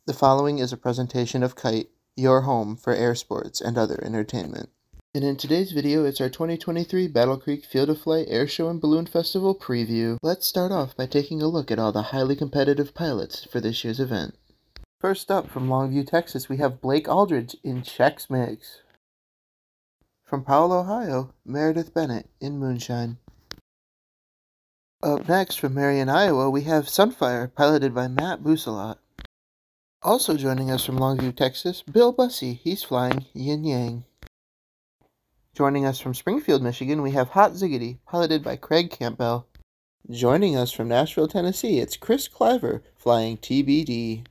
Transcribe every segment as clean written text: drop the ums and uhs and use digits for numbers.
The following is a presentation of Kite, your home for air sports and other entertainment. And in today's video, it's our 2023 Battle Creek Field of Flight Air Show and Balloon Festival preview. Let's start off by taking a look at all the highly competitive pilots for this year's event. First up, from Longview, Texas, we have Blake Aldridge in Chex Mix. From Powell, Ohio, Meredith Bennett in Moonshine. Up next, from Marion, Iowa, we have Sunfire, piloted by Matt Busalot. Also joining us from Longview, Texas, Bill Bussey. He's flying Yin Yang. Joining us from Springfield, Michigan, we have Hot Ziggity, piloted by Craig Campbell. Joining us from Nashville, Tennessee, it's Chris Cliver, flying TBD.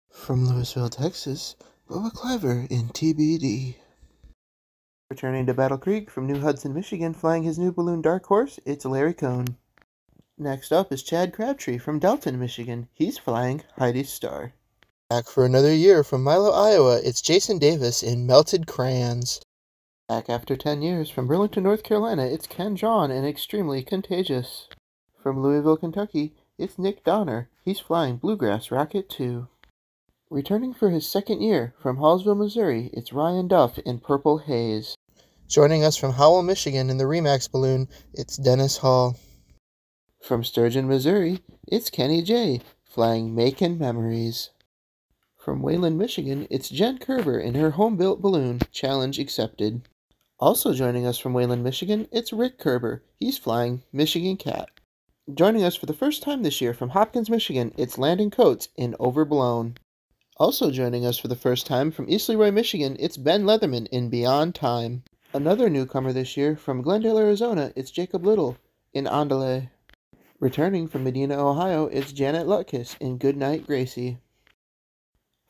From Louisville, Texas, Bubba Cliver in TBD. Returning to Battle Creek from New Hudson, Michigan, flying his new balloon Dark Horse, it's Larry Cohn. Next up is Chad Crabtree from Delton, Michigan. He's flying Heidi's Star. Back for another year from Milo, Iowa, it's Jason Davis in Melted Crayons. Back after 10 years from Burlington, North Carolina, it's Ken John in Extremely Contagious. From Louisville, Kentucky, it's Nick Donner. He's flying Bluegrass Rocket 2. Returning for his second year from Hallsville, Missouri, it's Ryan Duff in Purple Haze. Joining us from Howell, Michigan in the Remax balloon, it's Dennis Hall. From Sturgeon, Missouri, it's Kenny J, flying Makin' Memories. From Wayland, Michigan, it's Jen Kerber in her home-built balloon, Challenge Accepted. Also joining us from Wayland, Michigan, it's Rick Kerber. He's flying Michigan Cat. Joining us for the first time this year from Hopkins, Michigan, it's Landon Coates in Overblown. Also joining us for the first time from East Leroy, Michigan, it's Ben Leatherman in Beyond Time. Another newcomer this year from Glendale, Arizona, it's Jacob Little in Andale. Returning from Medina, Ohio, it's Janet Lutkus in Goodnight Gracie.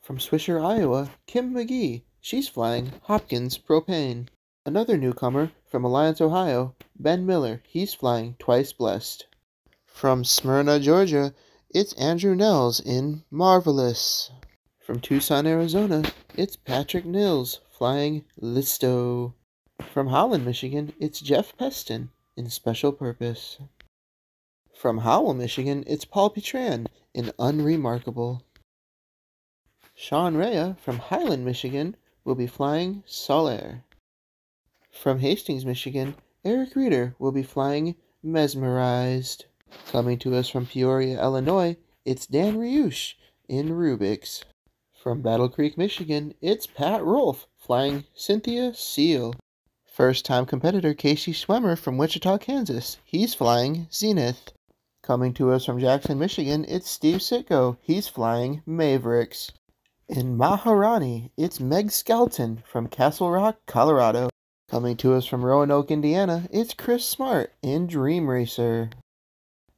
From Swisher, Iowa, Kim McGee. She's flying Hopkins Propane. Another newcomer from Alliance, Ohio, Ben Miller. He's flying Twice Blessed. From Smyrna, Georgia, it's Andrew Nels in Marvelous. From Tucson, Arizona, it's Patrick Nils flying Listo. From Holland, Michigan, it's Jeff Peston in Special Purpose. From Howell, Michigan, it's Paul Petran in Unremarkable. Sean Rea from Highland, Michigan, will be flying Solaire. From Hastings, Michigan, Eric Reeder will be flying Mesmerized. Coming to us from Peoria, Illinois, it's Dan Riouche in Rubik's. From Battle Creek, Michigan, it's Pat Rolfe flying Cynthia Seal. First-time competitor Casey Schwemmer from Wichita, Kansas. He's flying Zenith. Coming to us from Jackson, Michigan, it's Steve Sitko. He's flying Mavericks. In Maharani, it's Meg Skelton from Castle Rock, Colorado. Coming to us from Roanoke, Indiana, it's Chris Smart in Dream Racer.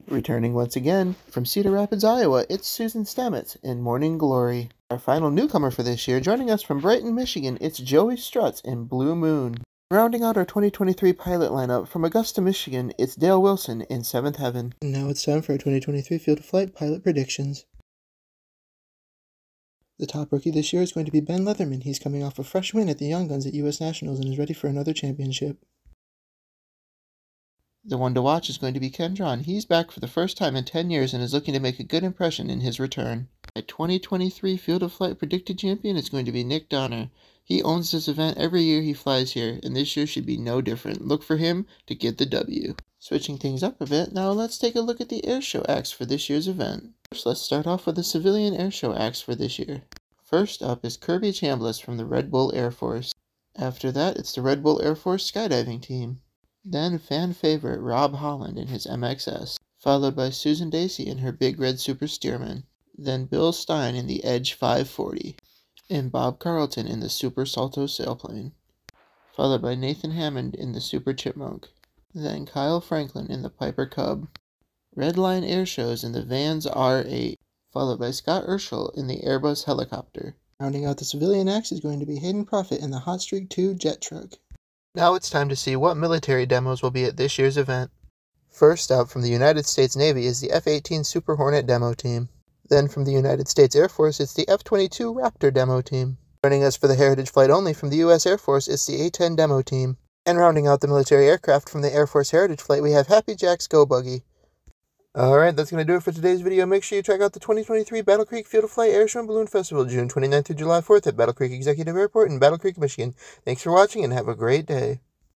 Returning once again from Cedar Rapids, Iowa, it's Susan Stamets in Morning Glory. Our final newcomer for this year, joining us from Brighton, Michigan, it's Joey Strutz in Blue Moon. Rounding out our 2023 pilot lineup from Augusta, Michigan, it's Dale Wilson in Seventh Heaven. And now it's time for our 2023 Field of Flight pilot predictions. The top rookie this year is going to be Ben Leatherman. He's coming off a fresh win at the Young Guns at U.S. Nationals and is ready for another championship. The one to watch is going to be Ken John. He's back for the first time in 10 years and is looking to make a good impression in his return. A 2023 Field of Flight predicted champion is going to be Nick Donner. He owns this event every year he flies here, and this year should be no different. Look for him to get the W. Switching things up a bit, now let's take a look at the airshow acts for this year's event. First, let's start off with the civilian airshow acts for this year. First up is Kirby Chambliss from the Red Bull Air Force. After that, it's the Red Bull Air Force skydiving team. Then fan favorite Rob Holland in his MXS, followed by Susan Dacey in her Big Red Super Stearman. Then Bill Stein in the Edge 540. And Bob Carlton in the Super Salto sailplane. Followed by Nathan Hammond in the Super Chipmunk. Then Kyle Franklin in the Piper Cub. Redline Air Shows in the Vans R8, followed by Scott Urschel in the Airbus helicopter. Rounding out the civilian acts is going to be Hayden Proffitt in the Hot Streak 2 jet truck. Now it's time to see what military demos will be at this year's event. First up from the United States Navy is the F-18 Super Hornet demo team. Then from the United States Air Force, it's the F-22 Raptor demo team. Joining us for the Heritage Flight only from the U.S. Air Force, it's the A-10 demo team. And rounding out the military aircraft from the Air Force Heritage Flight, we have Happy Jack's Go Buggy. Alright, that's going to do it for today's video. Make sure you check out the 2023 Battle Creek Field of Flight Airshow and Balloon Festival, June 29th through July 4th at Battle Creek Executive Airport in Battle Creek, Michigan. Thanks for watching and have a great day.